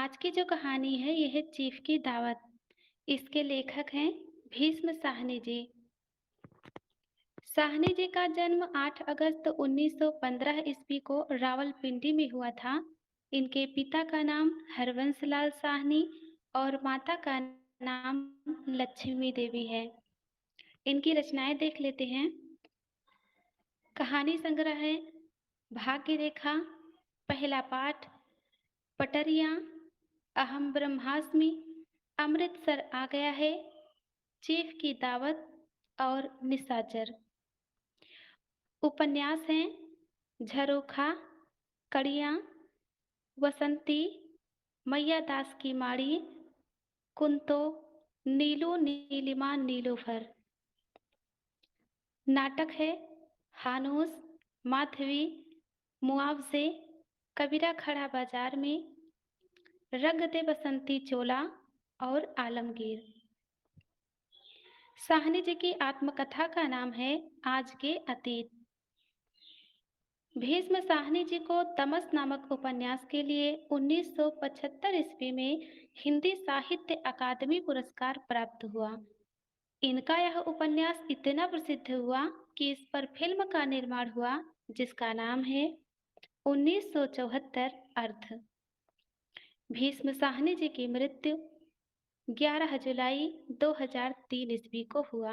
आज की जो कहानी है ये है चीफ की दावत। इसके लेखक हैं भीष्म साहनी जी। साहनी जी का जन्म 8 अगस्त 1915 ईस्वी को रावलपिंडी में हुआ था। इनके पिता का नाम हरवंश लाल साहनी और माता का नाम लक्ष्मी देवी है। इनकी रचनाएं देख लेते हैं। कहानी संग्रह है भाग्य रेखा, पहला पाठ, पटरियां, अहम ब्रह्मास्मि, अमृतसर आ गया है, चीफ की दावत और निशाचर। उपन्यास हैं झरोखा, कड़ियाँ, वसंती, मैया दास की माड़ी, कुंतो, नीलू नीलिमा नीलूफर। नाटक है हानूस, माधवी, मुआवजे, कबीरा खड़ा बाजार में, रंग दे बसंती चोला और आलमगीर। साहनी जी की आत्मकथा का नाम है आज के अतीत। भीष्म साहनी जी को तमस नामक उपन्यास के लिए 1975 ईस्वी में हिंदी साहित्य अकादमी पुरस्कार प्राप्त हुआ। इनका यह उपन्यास इतना प्रसिद्ध हुआ कि इस पर फिल्म का निर्माण हुआ जिसका नाम है 1974 अर्थ। भीष्म साहनी जी की मृत्यु 11 जुलाई 2003 ईस्वी को हुआ।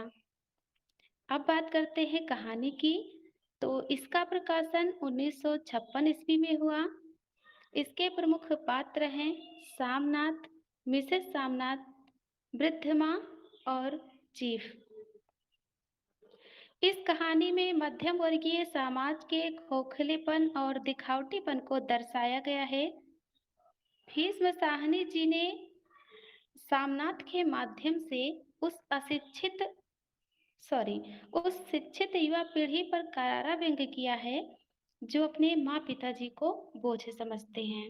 अब बात करते हैं कहानी की। तो इसका प्रकाशन 1956 ईस्वी में हुआ। इसके प्रमुख पात्र हैं सामनाथ, मिसेस सामनाथ, वृद्ध माँ और चीफ। इस कहानी में मध्यम वर्गीय समाज के खोखलेपन और दिखावटीपन को दर्शाया गया है। भीष्म साहनी जी ने सामनाथ के माध्यम से उस शिक्षित युवा पीढ़ी पर करारा व्यंग्य किया है जो अपने माँ पिताजी को बोझ समझते हैं।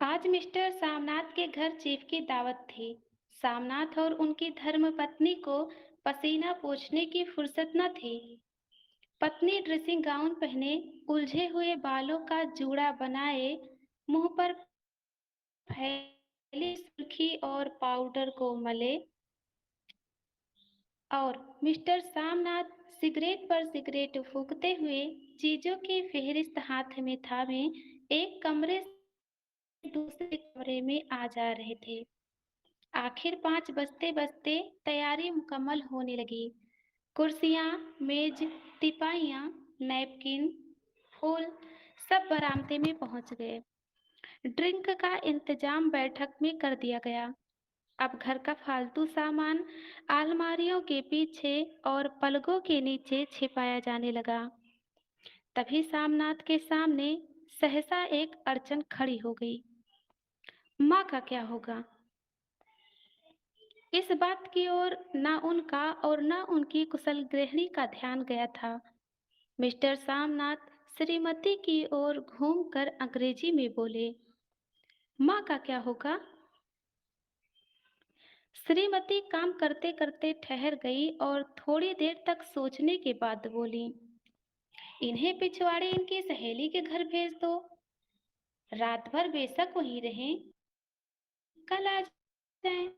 आज मिस्टर सामनाथ के घर चीफ की दावत थी। सामनाथ और उनकी धर्मपत्नी को पसीना पोंछने की फुर्सत न थी। पत्नी ड्रेसिंग गाउन पहने, उलझे हुए बालों का जूड़ा बनाए, मुंह पर फैली सुर्खी और पाउडर को मले, और मिस्टर सामनाथ सिगरेट पर सिगरेट फूंकते हुए चीजों की फेहरिस्त हाथ में थामे एक कमरे से दूसरे कमरे में आ जा रहे थे। आखिर 5 बजते बजते तैयारी मुकम्मल होने लगी। कुर्सियां, मेज, टिपाइयां, नैपकिन, फूल सब बरामदे में पहुंच गए। ड्रिंक का इंतजाम बैठक में कर दिया गया। अब घर का फालतू सामान अलमारियों के पीछे और पलकों के नीचे छिपाया जाने लगा। तभी सामनाथ के सामने सहसा एक अड़चन खड़ी हो गई। माँ का क्या होगा? इस बात की ओर न उनका और न उनकी कुशल गृहिणी का ध्यान गया था। मिस्टर सामनाथ श्रीमती की ओर घूमकर अंग्रेजी में बोले, माँ का क्या होगा? श्रीमती काम करते करते ठहर गई और थोड़ी देर तक सोचने के बाद बोली, इन्हें पिछवाड़े इनकी सहेली के घर भेज दो। रात भर बेशक वहीं रहें, कल आ जाएं।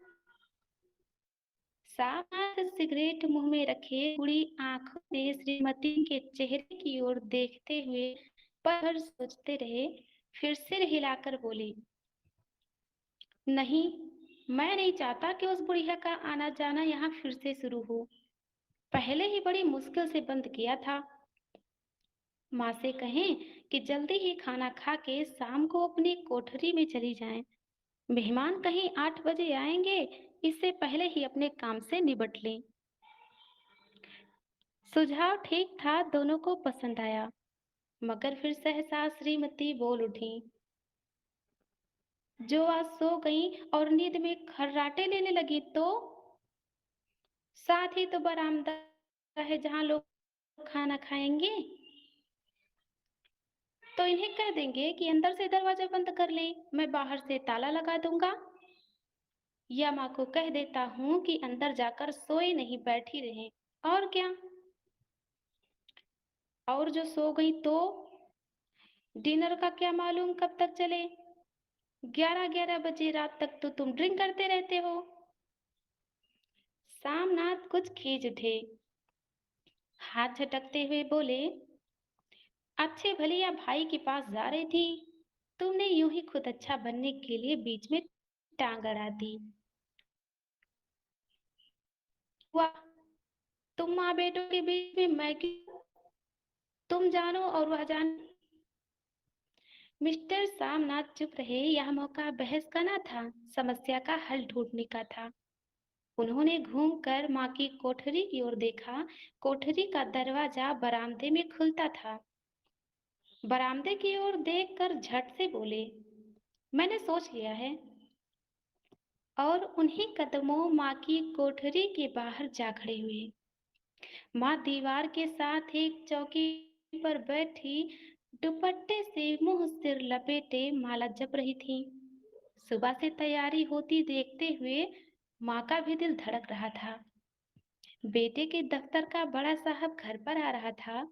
सामनाथ सिगरेट मुंह में रखे बुरी आंखों से श्रीमती के चेहरे की ओर देखते हुए पल भर सोचते रहे, फिर सिर हिलाकर बोली, नहीं, मैं नहीं चाहता कि उस बुढ़िया का आना जाना यहाँ फिर से शुरू हो। पहले ही बड़ी मुश्किल से बंद किया था। माँ से कहें कि जल्दी ही खाना खा के शाम को अपनी कोठरी में चली जाएं। मेहमान कहीं 8 बजे आएंगे, इससे पहले ही अपने काम से निबट लें। सुझाव ठीक था, दोनों को पसंद आया, मगर फिर सहसा श्रीमती बोल उठी, जो आज सो गई और नींद में खर्राटे लेने लगी तो साथ ही तो बरामदा है जहां लोग खाना खाएंगे, तो इन्हें कह देंगे कि अंदर से दरवाजा बंद कर लें, मैं बाहर से ताला लगा दूंगा। या माँ को कह देता हूँ कि अंदर जाकर सोए नहीं बैठी रहें। और क्या? और जो सो गई तो डिनर का क्या मालूम कब तक चले? 11-11 बजे रात तक तो तुम ड्रिंक करते रहते हो। सामनाथ कुछ खींच उठे, हाथ झटकते हुए बोले, अच्छे भलिया भाई के पास जा रही थी, तुमने यूं ही खुद अच्छा बनने के लिए बीच में टांग अड़ा दी। वाह, तुम माँ बेटों के बीच में मैं क्यों? तुम जानो और वह जाने। मिस्टर सामनाथ चुप रहे। यह मौका बहस का ना था, समस्या का हल ढूंढने का था। उन्होंने घूमकर माँ की कोठरी की ओर देखा। कोठरी का दरवाजा बरामदे में खुलता था। बरामदे की ओर देखकर झट से बोले, मैंने सोच लिया है। और उन्हीं कदमों माँ की कोठरी के बाहर जा खड़े हुए। माँ दीवार के साथ एक चौकी पर बैठी दुपट्टे से मुंह सिर लपेटे माला जप रही थी। सुबह से तैयारी होती देखते हुए माँ का भी दिल धड़क रहा था। बेटे के दफ्तर का बड़ा साहब घर पर आ रहा था,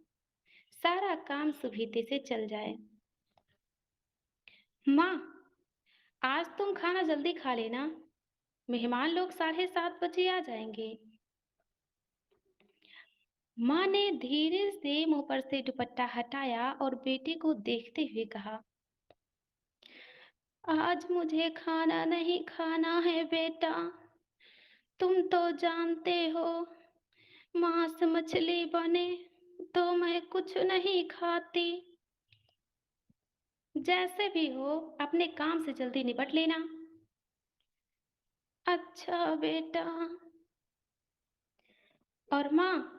सारा काम सुबीते से चल जाए। माँ, आज तुम खाना जल्दी खा लेना, मेहमान लोग 7:30 बजे आ जाएंगे। माँ ने धीरे से मुंह पर से दुपट्टा हटाया और बेटे को देखते हुए कहा, आज मुझे खाना नहीं खाना है बेटा। तुम तो जानते हो, मांस मछली बने तो मैं कुछ नहीं खाती। जैसे भी हो अपने काम से जल्दी निपट लेना। अच्छा बेटा। और माँ,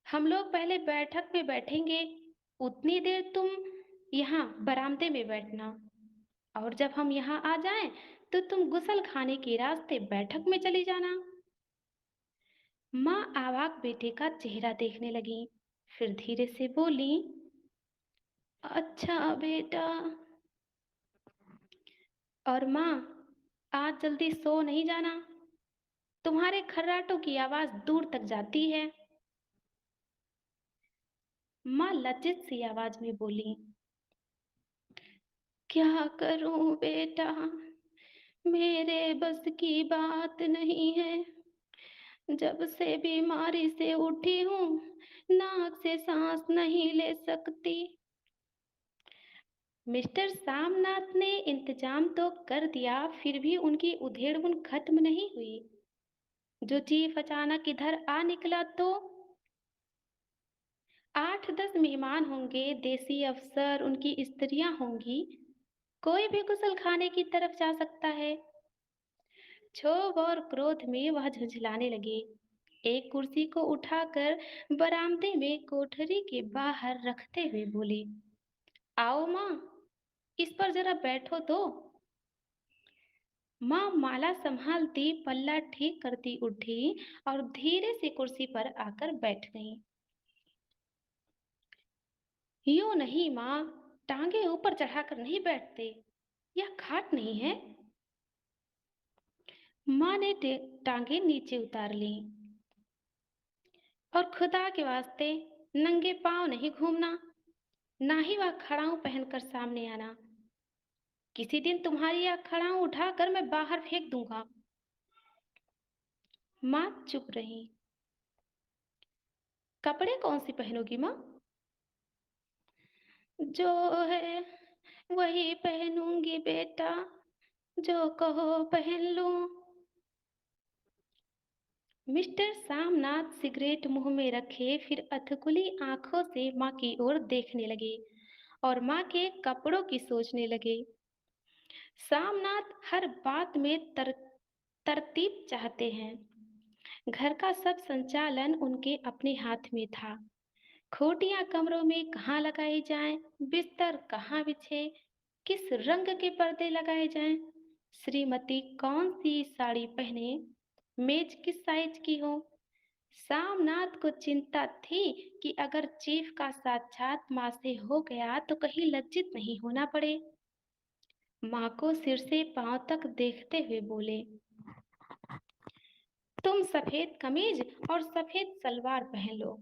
हम लोग पहले बैठक में बैठेंगे, उतनी देर तुम यहाँ बरामदे में बैठना, और जब हम यहाँ आ जाएं तो तुम गुसल खाने के रास्ते बैठक में चली जाना। माँ आवाक बेटे का चेहरा देखने लगी, फिर धीरे से बोली, अच्छा बेटा। और माँ, आज जल्दी सो नहीं जाना, तुम्हारे खर्राटों की आवाज दूर तक जाती है। माँ लज्जित सी आवाज में बोली, क्या करूं बेटा, मेरे बस की बात नहीं है। जब से बीमारी से उठी हूँ, नाक से सांस नहीं ले सकती। मिस्टर सामनाथ ने इंतजाम तो कर दिया, फिर भी उनकी उधेड़बुन खत्म नहीं हुई। जो चीफ अचानक इधर आ निकला तो 8-10 मेहमान होंगे, देसी अफसर, उनकी स्त्रियां होंगी। कोई भी गुसल खाने की तरफ जा सकता है। क्षोभ और क्रोध में वह झुंझलाने लगे। एक कुर्सी को उठाकर बरामदे में कोठरी के बाहर रखते हुए बोले, आओ माँ, इस पर जरा बैठो तो। माँ माला संभालती पल्ला ठीक करती उठी और धीरे से कुर्सी पर आकर बैठ गई। यूं नहीं माँ, टांगे ऊपर चढ़ाकर नहीं बैठते, यह खाट नहीं है। माँ ने टांगे नीचे उतार ली। और खुदा के वास्ते नंगे पांव नहीं घूमना, ना ही वह खड़ाऊं पहनकर सामने आना। किसी दिन तुम्हारी यह खड़ाऊं उठाकर मैं बाहर फेंक दूंगा। माँ चुप रही। कपड़े कौन सी पहनोगी माँ? जो है वही पहनूंगी बेटा, जो कहो पहन लूं। मिस्टर सामनाथ सिगरेट मुंह में रखे फिर अधकुली आंखों से माँ की ओर देखने लगे और माँ के कपड़ों की सोचने लगे। सामनाथ हर बात में तरतीब चाहते हैं। घर का सब संचालन उनके अपने हाथ में था। खूंटियां कमरों में कहाँ लगाई जाएं, बिस्तर कहाँ बिछे, किस रंग के पर्दे लगाए जाएं, श्रीमती कौन सी साड़ी पहने, मेज किस साइज की हो। सामनाथ को चिंता थी कि अगर चीफ का साक्षात माँ से हो गया तो कहीं लज्जित नहीं होना पड़े। माँ को सिर से पांव तक देखते हुए बोले, तुम सफेद कमीज और सफेद सलवार पहन लो।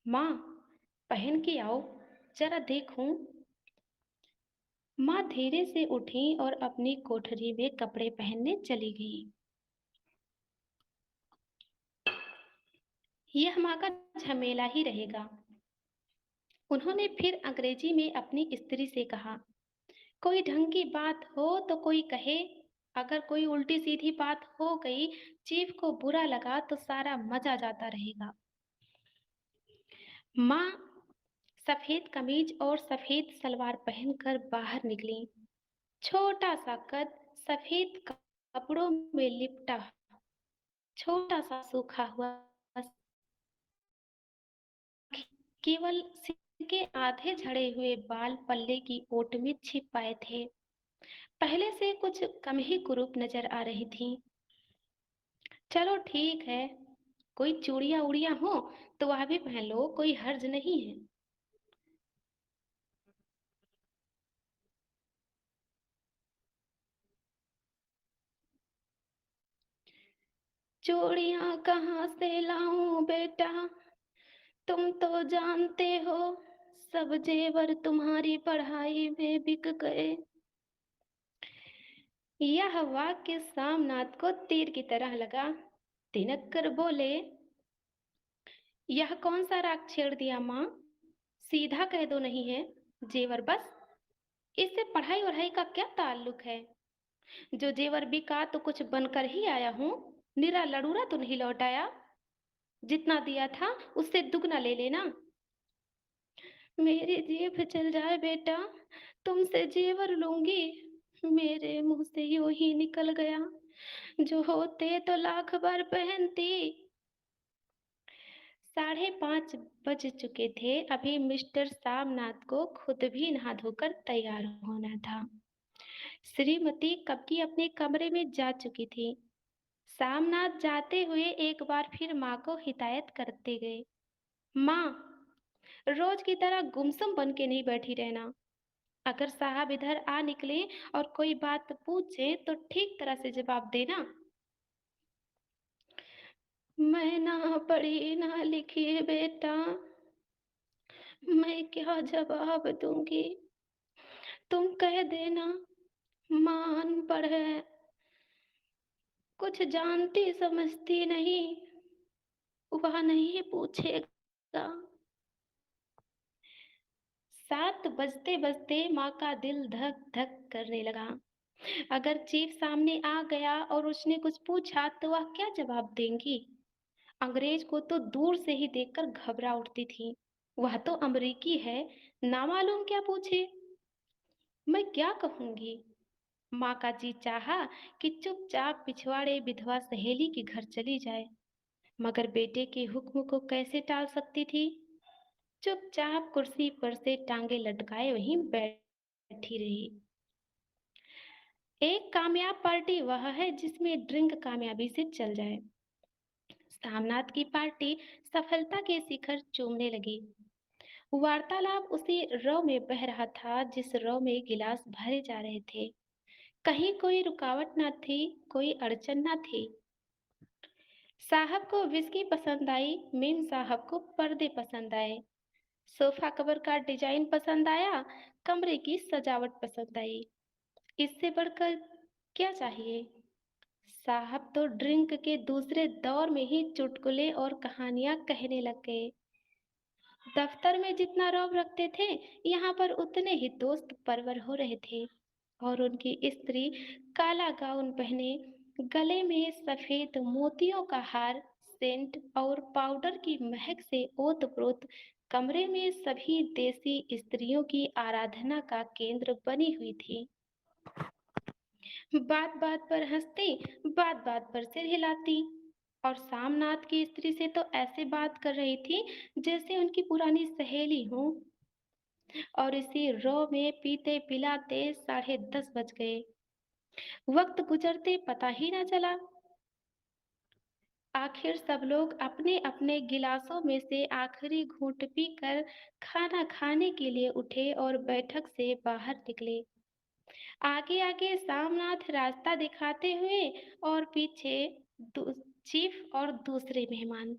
माँ, पहन के आओ, जरा देखूं। माँ धीरे से उठी और अपनी कोठरी में कपड़े पहनने चली गई। यह माँ का झमेला ही रहेगा। उन्होंने फिर अंग्रेजी में अपनी स्त्री से कहा, कोई ढंग की बात हो तो कोई कहे। अगर कोई उल्टी सीधी बात हो गई, चीफ को बुरा लगा तो सारा मजा जाता रहेगा। माँ सफेद कमीज और सफेद सलवार पहनकर बाहर निकली। छोटा सा कद, सफेद कपड़ों में लिपटा, छोटा सा सूखा हुआ, केवल सिर के आधे झड़े हुए बाल पल्ले की ओट में छिप पाए थे। पहले से कुछ कम ही कुरूप नजर आ रही थी। चलो ठीक है, कोई चूड़ियां उड़ियां हो तो वह भी पहन लो, कोई हर्ज नहीं है। चूड़ियां कहाँ से लाऊं बेटा, तुम तो जानते हो सब जेवर तुम्हारी पढ़ाई में बिक गए। यह वाक्य सामनाथ को तीर की तरह लगा। तिनक कर बोले, यह कौन सा राग छेड़ दिया माँ? सीधा कह दो नहीं है, जेवर बस। इससे पढ़ाई वढ़ाई का क्या ताल्लुक है? जो जेवर बिका तो कुछ बनकर ही आया हूँ, निरा लड़ूरा तो नहीं लौट आया। जितना दिया था उससे दुगना ले लेना। मेरी जीभ चल जाए बेटा, तुमसे जेवर लूंगी, मेरे मुंह से यूं ही निकल गया। जो होते तो लाख बार पहनती। 5:30 बज चुके थे। अभी मिस्टर सामनाथ को खुद भी नहा धोकर तैयार होना था। श्रीमती कब की अपने कमरे में जा चुकी थी। सामनाथ जाते हुए एक बार फिर माँ को हिदायत करते गए, माँ, रोज की तरह गुमसुम बन के नहीं बैठी रहना। अगर साहब इधर आ निकले और कोई बात पूछे तो ठीक तरह से जवाब देना। मैं ना पढ़ी ना लिखी बेटा, मैं क्या जवाब दूंगी। तुम कह देना मां अनपढ़ है, कुछ जानती समझती नहीं, वह नहीं पूछेगा। 7 बजते बजते माँ का दिल धक धक करने लगा। अगर चीफ सामने आ गया और उसने कुछ पूछा तो वह क्या जवाब देंगी? अंग्रेज को तो दूर से ही देखकर घबरा उठती थी। वह तो अमरीकी है, ना मालूम क्या पूछे। मैं क्या कहूंगी? माँ का जी चाहा कि चुपचाप पिछवाड़े विधवा सहेली के घर चली जाए, मगर बेटे के हुक्म को कैसे टाल सकती थी। चुपचाप कुर्सी पर से टांगे लटकाए वहीं बैठी रही। एक कामयाब पार्टी वह है जिसमें ड्रिंक कामयाबी से चल जाए। सामनाथ की पार्टी सफलता के शिखर चूमने लगी। वार्तालाप उसी रव में बह रहा था जिस रव में गिलास भरे जा रहे थे। कहीं कोई रुकावट न थी, कोई अड़चन न थी। साहब को विस्की पसंद आई, मेम साहब को पर्दे पसंद आए, सोफा कवर का डिजाइन पसंद आया, कमरे की सजावट पसंद आई। इससे बढ़कर क्या चाहिए? साहब तो ड्रिंक के दूसरे दौर में ही चुटकुले और कहानियां कहने लग गए। दफ्तर में जितना रौब रखते थे, यहाँ पर उतने ही दोस्त परवर हो रहे थे। और उनकी स्त्री काला गाउन पहने, गले में सफेद मोतियों का हार, सेंट और पाउडर की महक से ओत-प्रोत कमरे में सभी देसी स्त्रियों की आराधना का केंद्र बनी हुई थी। बात बात पर हंसती, बात बात पर सिर हिलाती, और सामनाथ की स्त्री से तो ऐसे बात कर रही थी जैसे उनकी पुरानी सहेली हो। और इसी रो में पीते पिलाते 10:30 बज गए। वक्त गुजरते पता ही ना चला। आखिर सब लोग अपने अपने गिलासों में से आखिरी घूंट पीकर खाना खाने के लिए उठे और बैठक से बाहर निकले। आगे आगे सामनाथ रास्ता दिखाते हुए और पीछे चीफ और दूसरे मेहमान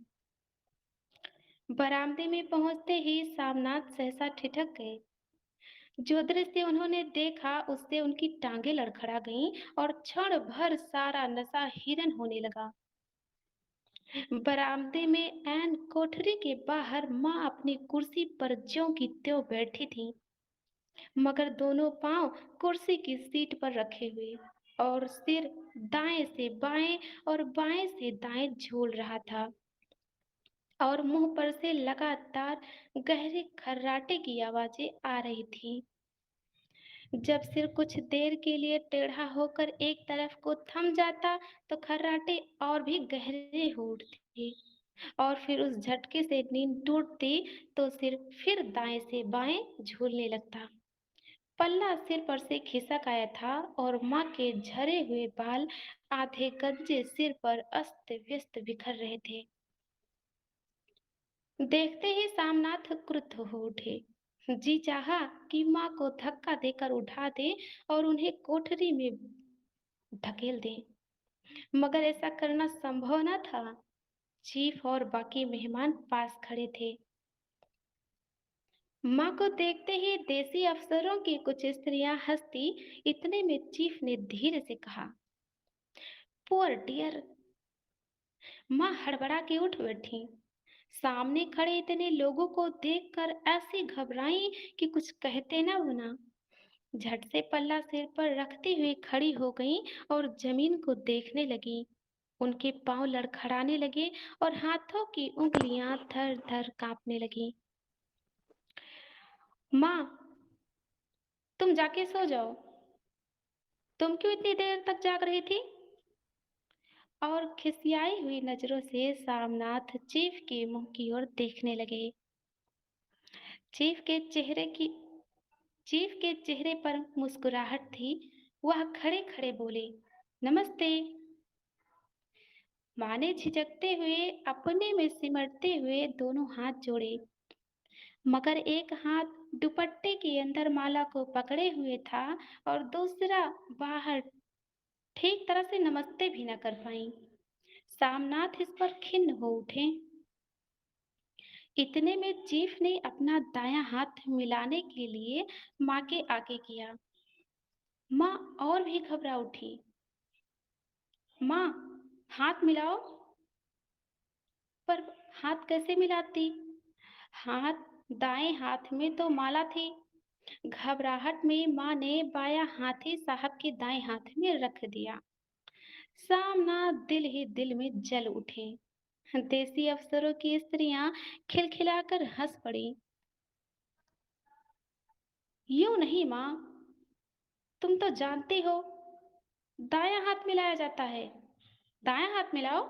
बरामदे में पहुंचते ही सामनाथ सहसा ठिठक गए। जो दृश्य उन्होंने देखा उससे उनकी टांगें लड़खड़ा गईं और क्षण भर सारा नशा हिरन होने लगा। बरामदे में ऐन कोठरी के बाहर माँ अपनी कुर्सी पर ज्यों की त्यों बैठी थीं, मगर दोनों पांव कुर्सी की सीट पर रखे हुए और सिर दाएं से बाएं और बाएं से दाएं झूल रहा था और मुंह पर से लगातार गहरे खर्राटे की आवाजें आ रही थीं। जब सिर कुछ देर के लिए टेढ़ा होकर एक तरफ को थम जाता तो खर्राटे और भी गहरे हो उठते और फिर उस झटके से नींद टूटती तो सिर फिर दाएं से बाएं झूलने लगता। पल्ला सिर पर से खिसक आया था और माँ के झरे हुए बाल आधे गंजे सिर पर अस्त व्यस्त बिखर रहे थे। देखते ही सामनाथ क्रुद्ध हो उठे। जी चाहा कि माँ को धक्का देकर उठा दे और उन्हें कोठरी में ढकेल दे, मगर ऐसा करना संभव न था। चीफ और बाकी मेहमान पास खड़े थे। माँ को देखते ही देसी अफसरों की कुछ स्त्रियां हंसती। इतने में चीफ ने धीरे से कहा, पुअर डियर। माँ हड़बड़ा के उठ बैठी। सामने खड़े इतने लोगों को देखकर ऐसी घबराई कि कुछ कहते न बना। झट से पल्ला सिर पर रखते हुए खड़ी हो गई और जमीन को देखने लगी। उनके पांव लड़खड़ाने लगे और हाथों की उंगलियां थर थर कांपने लगी। माँ, तुम जाके सो जाओ। तुम क्यों इतनी देर तक जाग रही थी? और खिसियाई हुई नजरों से सामनाथ चीफ के मुंह की ओर देखने लगे। चीफ के चेहरे की चीफ के चेहरे पर मुस्कुराहट थी। वह खड़े खड़े बोले, नमस्ते। माँ ने झिझकते हुए अपने में सिमटते हुए दोनों हाथ जोड़े, मगर एक हाथ दुपट्टे के अंदर माला को पकड़े हुए था और दूसरा बाहर। ठीक तरह से नमस्ते भी न कर पाई। सामनाथ इस पर खिन्न हो उठे। इतने में चीफ ने अपना दायां हाथ मिलाने के लिए माँ के आगे किया। माँ और भी घबरा उठी। माँ, हाथ मिलाओ। पर हाथ कैसे मिलाती? हाथ दाएं हाथ में तो माला थी। घबराहट में माँ ने बायां हाथ ही साहब के दाएं हाथ में रख दिया। सामना दिल ही दिल में जल उठे। देसी अफसरों की स्त्रियां खिलखिलाकर हंस पड़ी। यूं नहीं माँ, तुम तो जानती हो दायां हाथ मिलाया जाता है। दायां हाथ मिलाओ।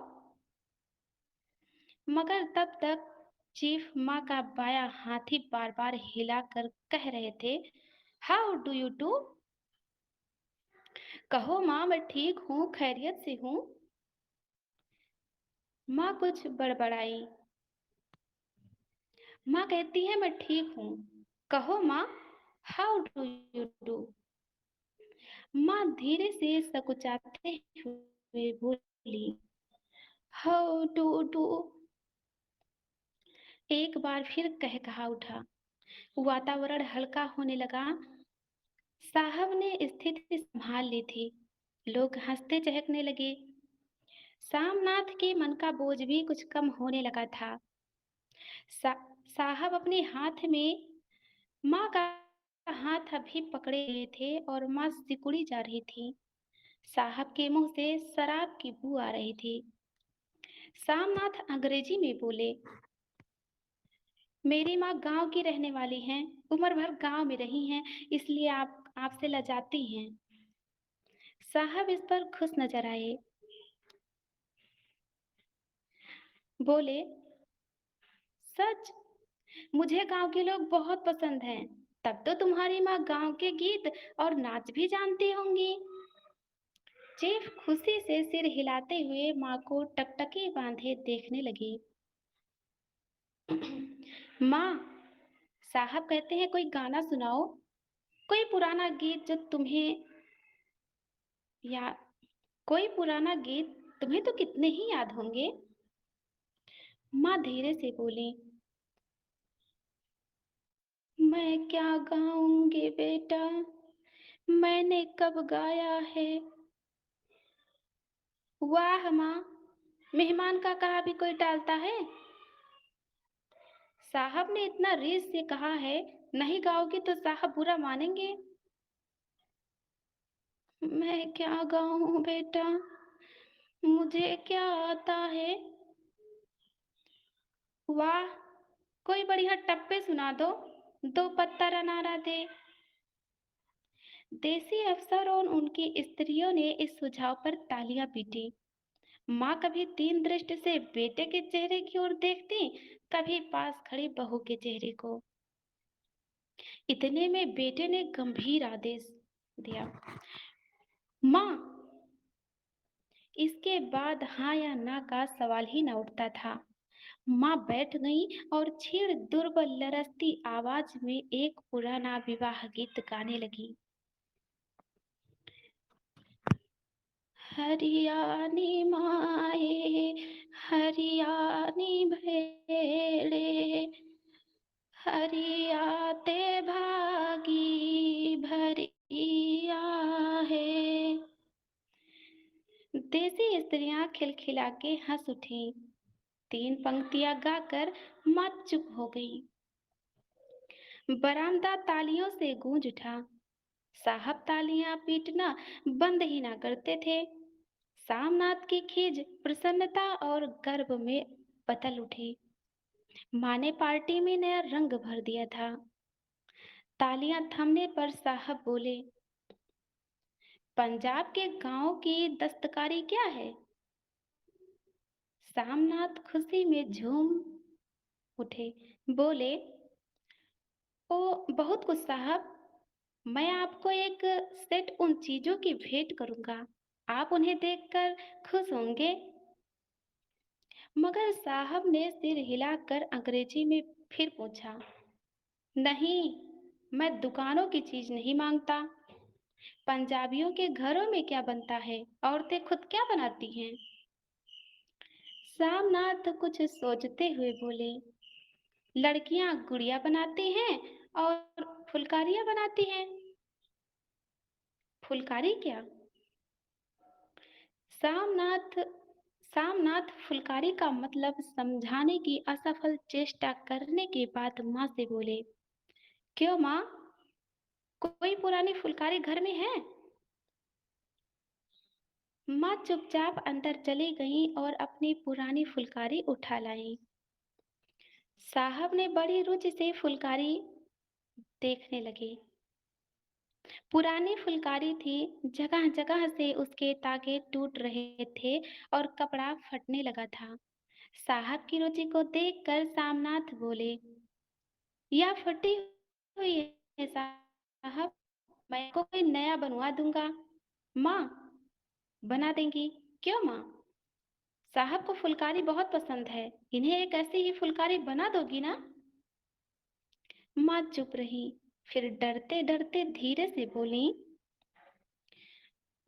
मगर तब तक चीफ माँ का बायां हाथ ही बार बार हिलाकर कह रहे थे, हाउ डू यू डू। कहो माँ, मैं ठीक हूँ, खैरियत से हूँ। माँ कुछ बड़बड़ाई। माँ कहती है मैं ठीक हूँ। कहो माँ, हाउ डू यू डू। माँ धीरे से सकुचाते हुए बोली, हाउ डू डू। एक बार फिर कह कहा उठा। वातावरण हल्का होने लगा। साहब ने स्थिति संभाल ली थी। लोग हंसते चहकने लगे। सामनाथ के मन का बोझ भी कुछ कम होने लगा था। सा, साहब अपने हाथ में माँ का हाथ अभी पकड़े हुए थे और माँ सिकुड़ी जा रही थी। साहब के मुंह से शराब की बू आ रही थी। सामनाथ अंग्रेजी में बोले, मेरी माँ गांव की रहने वाली हैं, उम्र भर गांव में रही हैं, इसलिए आप आपसे लजाती हैं। साहब इस पर खुश नजर आए। बोले, सच? मुझे गांव के लोग बहुत पसंद हैं। तब तो तुम्हारी माँ गांव के गीत और नाच भी जानती होंगी। चीफ खुशी से सिर हिलाते हुए माँ को टकटकी बांधे देखने लगी। माँ, साहब कहते हैं कोई गाना सुनाओ, कोई पुराना गीत जो तुम्हें या कोई पुराना गीत तुम्हें तो कितने ही याद होंगे। माँ धीरे से बोली, मैं क्या गाऊंगी बेटा, मैंने कब गाया है। वाह माँ, मेहमान का कहा भी कोई टालता है। साहब ने इतना रीझ से कहा है, नहीं गाओगी तो साहब बुरा मानेंगे। मैं क्या गाऊं बेटा, मुझे क्या आता है। वाह, कोई बढ़िया टप्पे सुना दो, दो पत्ता नारा दे। देसी अफसर और उनकी स्त्रियों ने इस सुझाव पर तालियां पीटी। माँ कभी दीन दृष्टि से बेटे के चेहरे की ओर देखती, कभी पास खड़ी बहू के चेहरे को। इतने में बेटे ने गंभीर आदेश दिया, माँ। इसके बाद हाँ या ना का सवाल ही न उठता था। माँ बैठ गई और क्षीण दुर्बल लरसती आवाज में एक पुराना विवाह गीत गाने लगी। हरियाणी माए, हरियाणी भेड़े, हरियाते भागी भरिया है। देसी स्त्रियां खिलखिला के हंस उठी। तीन पंक्तियां गाकर माँ चुप हो गई। बरामदा तालियों से गूंज उठा। साहब तालियां पीटना बंद ही ना करते थे। सामनाथ की खीज प्रसन्नता और गर्व में बदल उठी। माँ ने पार्टी में नया रंग भर दिया था। तालियां थमने पर साहब बोले, पंजाब के गांव की दस्तकारी क्या है। सामनाथ खुशी में झूम उठे, बोले, ओ बहुत कुछ साहब। मैं आपको एक सेट उन चीजों की भेंट करूंगा, आप उन्हें देखकर खुश होंगे। मगर साहब ने सिर हिलाकर अंग्रेजी में फिर पूछा, नहीं, मैं दुकानों की चीज नहीं मांगता। पंजाबियों के घरों में क्या बनता है, औरतें खुद क्या बनाती हैं। सामनाथ कुछ सोचते हुए बोले, लड़कियां गुड़िया बनाती हैं और फुलकारियां बनाती हैं। फुलकारी क्या। सामनाथ सामनाथ फुलकारी का मतलब समझाने की असफल चेष्टा करने के बाद माँ से बोले, क्यों माँ, कोई पुरानी फुलकारी घर में है। माँ चुपचाप अंदर चली गई और अपनी पुरानी फुलकारी उठा लाई। साहब ने बड़ी रुचि से फुलकारी देखने लगे। पुरानी फुलकारी थी, जगह जगह से उसके तागे टूट रहे थे और कपड़ा फटने लगा था। साहब की रुचि को देखकर सामनाथ बोले, यह फटी हुई है साहब, मैं को कोई नया बनवा दूंगा। माँ, बना देंगी। क्यों माँ, साहब को फुलकारी बहुत पसंद है, इन्हें एक ऐसी ही फुलकारी बना दोगी ना। माँ चुप रही, फिर डरते डरते धीरे से बोली,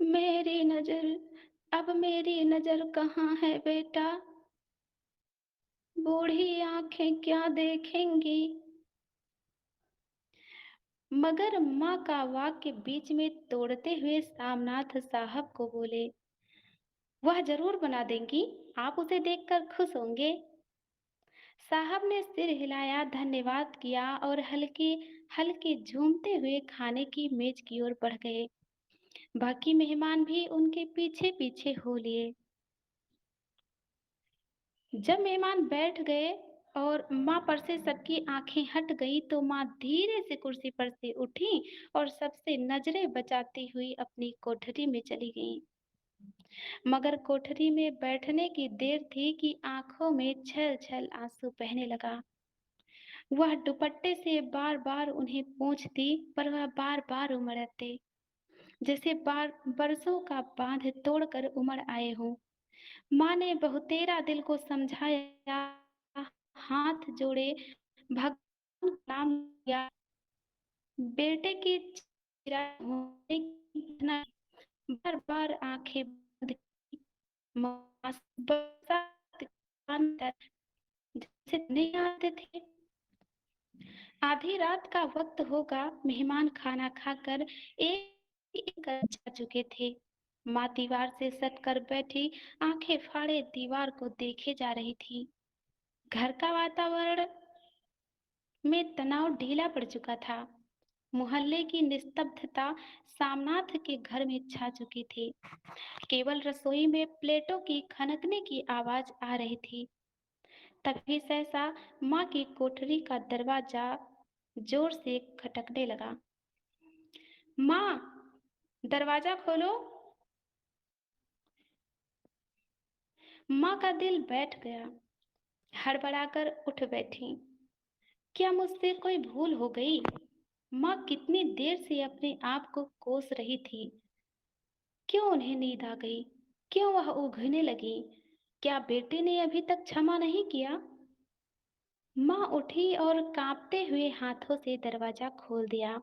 मेरी नजर, अब मेरी नजर कहाँ है बेटा, बूढ़ी आंखें क्या देखेंगी। मगर माँ का वाक्य बीच में तोड़ते हुए सामनाथ साहब को बोले, वह जरूर बना देंगी, आप उसे देखकर खुश होंगे। साहब ने सिर हिलाया, धन्यवाद किया और हल्के हल्के झूमते हुए खाने की मेज की ओर बढ़ गए। बाकी मेहमान भी उनके पीछे पीछे हो लिए। जब मेहमान बैठ गए और माँ पर से सबकी आंखें हट गई तो माँ धीरे से कुर्सी पर से उठी और सबसे नजरें बचाती हुई अपनी कोठरी में चली गईं। मगर कोठरी में बैठने की देर थी कि आंखों में छल छल आंसू बहने लगा। वह दुपट्टे से बार बार उन्हें पोंछती, पर वह बार बार उमड़ आते, जैसे बार बरसों का बांध तोड़कर उमड़ आए हों। माँ ने बहुतेरा दिल को समझाया, हाथ जोड़े, भगवान का नाम लिया, बेटे की चिराग होने की घटना बार बार आंखें बंद की। बरसात के अंदर जैसे नहीं आते थे। आधी रात का वक्त होगा, मेहमान खाना खाकर एक कर जा चुके थे। माँ दीवार से सट कर बैठी, आंखें फाड़े दीवार को देखे जा रही थी। घर का वातावरण में तनाव ढीला पड़ चुका था। मोहल्ले की निस्तब्धता सामनाथ के घर में छा चुकी थी। केवल रसोई में प्लेटों की खनकने की आवाज आ रही थी। तभी सहसा माँ की कोठरी का दरवाजा जोर से खटकने लगा। माँ, दरवाजा खोलो। माँ का दिल बैठ गया। हड़बड़ाकर उठ बैठी। क्या मुझसे कोई भूल हो गई? माँ कितनी देर से अपने आप को कोस रही थी। क्यों उन्हें नींद आ गई? क्यों वह ऊँघने लगी? क्या बेटे ने अभी तक क्षमा नहीं किया? माँ उठी और कांपते हुए हाथों से दरवाजा खोल दिया।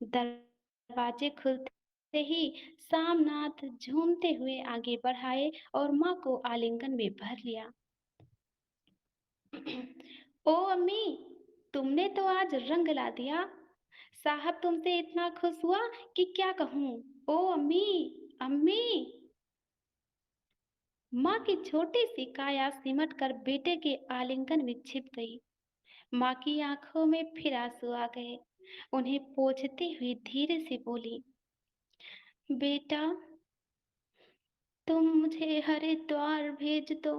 दरवाजे खुलते ही सामनाथ झूमते हुए आगे बढ़ाए और माँ को आलिंगन में भर लिया। ओ अम्मी, तुमने तो आज रंग ला दिया। साहब तुमसे इतना खुश हुआ कि क्या कहूँ। ओ अम्मी, अम्मी। माँ की छोटी सी काया सिमट कर बेटे के आलिंगन में छिप गई। माँ की आंखों में फिर आंसू आ गए। उन्हें पोंछती हुई धीरे से बोली, बेटा, तुम मुझे हरिद्वार भेज दो।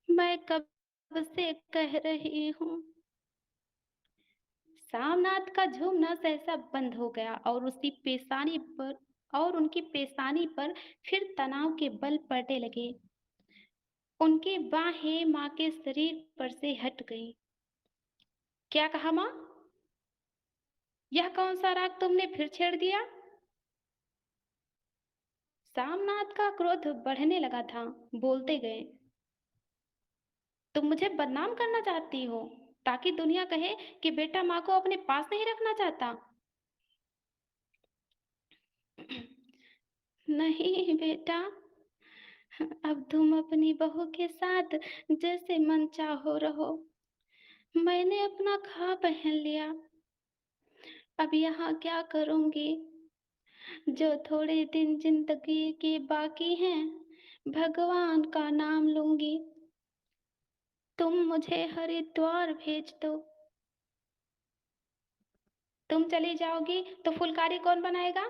मैं कब से कह रही हूँ। सामनाथ का झूमना सहसा बंद हो गया और उनकी पेशानी पर फिर तनाव के बल पड़ने लगे। उनकी बाहें माँ के शरीर पर से हट गईं। क्या कहा माँ? यह कौन सा राग तुमने फिर छेड़ दिया? सामनाथ का क्रोध बढ़ने लगा था। बोलते गए, तुम मुझे बदनाम करना चाहती हो ताकि दुनिया कहे कि बेटा माँ को अपने पास नहीं रखना चाहता। नहीं बेटा, अब तुम अपनी बहू के साथ जैसे मन चाहो रहो। मैंने अपना खा पहन लिया। अब यहाँ क्या करूंगी? जो थोड़े दिन जिंदगी के बाकी हैं, भगवान का नाम लूंगी। तुम मुझे हरिद्वार भेज दो। तुम चली जाओगी तो फुलकारी कौन बनाएगा?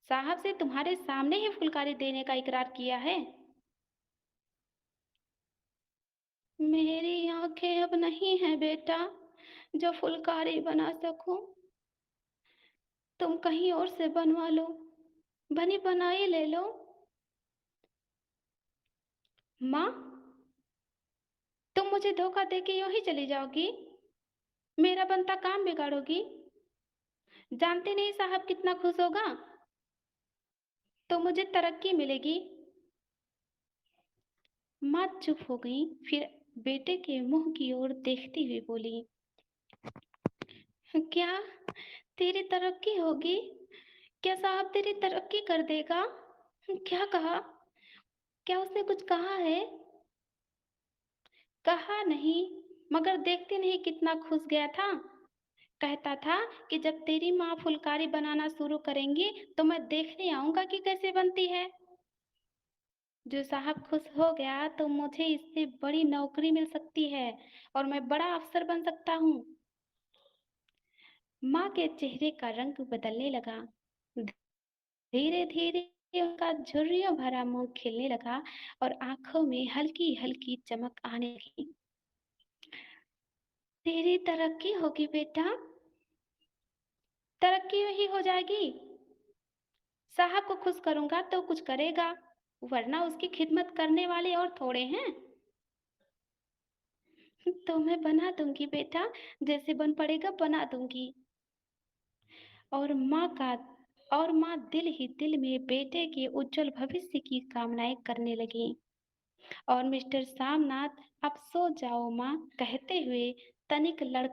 साहब से तुम्हारे सामने ही फुलकारी देने का इकरार किया है। मेरी आंखें अब नहीं है बेटा, जो फुलकारी बना सकूं। तुम कहीं और से बनवा लो, बनी बनाई ले लो। माँ, तुम मुझे धोखा देके यूं ही चली जाओगी? मेरा बनता काम बिगाड़ोगी? जानते नहीं साहब कितना खुश होगा। तो मुझे तरक्की मिलेगी। माँ चुप हो गई, फिर बेटे के मुंह की ओर देखती हुई बोली, क्या तेरी तरक्की होगी? क्या साहब तेरी तरक्की कर देगा? क्या कहा? क्या उसने कुछ कहा है? कहा नहीं, मगर देखते नहीं कितना खुश गया था। कहता था कि जब तेरी माँ फुलकारी बनाना शुरू करेंगी तो मैं देखने आऊंगा कि कैसे बनती है। जो साहब खुश हो गया तो मुझे इससे बड़ी नौकरी मिल सकती है और मैं बड़ा अफसर बन सकता हूँ। माँ के चेहरे का रंग बदलने लगा। धीरे धीरे उनका झुर्रियों भरा मुंह खिलने लगा और आंखों में हल्की हल्की चमक आने लगी। तेरी तरक्की होगी बेटा, तरक्की ही हो जाएगी। साहब को खुश करूंगा तो कुछ करेगा, वरना उसकी खिदमत करने वाले और थोड़े हैं। तो मैं बना दूंगी बेटा, जैसे बन पड़ेगा बना दूंगी। और माँ का और माँ दिल ही दिल में बेटे के उज्जवल भविष्य की कामनाएं करने लगी। और मिस्टर सामनाथ, अब सो जाओ माँ, कहते हुए तनिक लड़खड़ाते